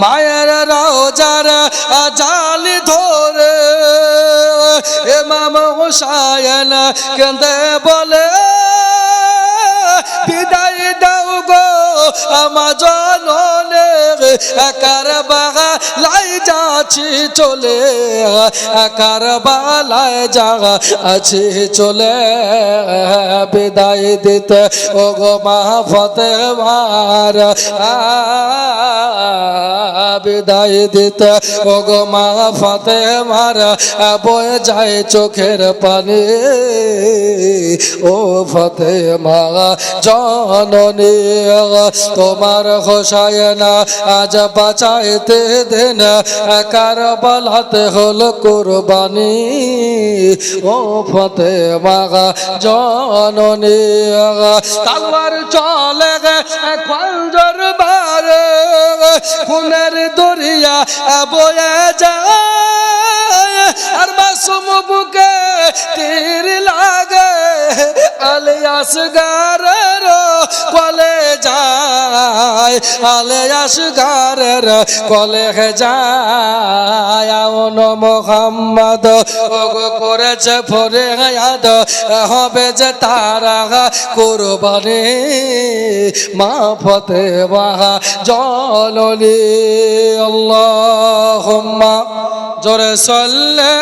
মায়ের রওজার জালি ধরে ইমাম হুসাইন কেঁদে বলে বিদায় দাও গো আমার জননে কারবালায় যাচ্ছি চলে কারবালায় যাচ্ছি চলে বিদায় দিতে ও গো মা ফাতেমার বিদায় দিতে ও গো মা ফাতেমার বয়ে যায় চোখের পানি ও ফাতেমা জননী তোমার হোসায়না আজ বাঁচাইতে দেন কারবালাতে হলো কুরবানি ও ফাতেমা জননী তলোয়ার চলে খঞ্জর বারে খুনের দরিয়া বয়ে যায় আর মাসুম বুকে তীর লাগে আলিয়াস গারের কলে যায় আলিয়াস গারের কলে যায় আউন মোহাম্মদ ওগো করেছে ফরিয়াদ হবে যে তারা কুরবানি মা ফাতেমা জননী আল্লাহুম্মা জোরে সাল্লি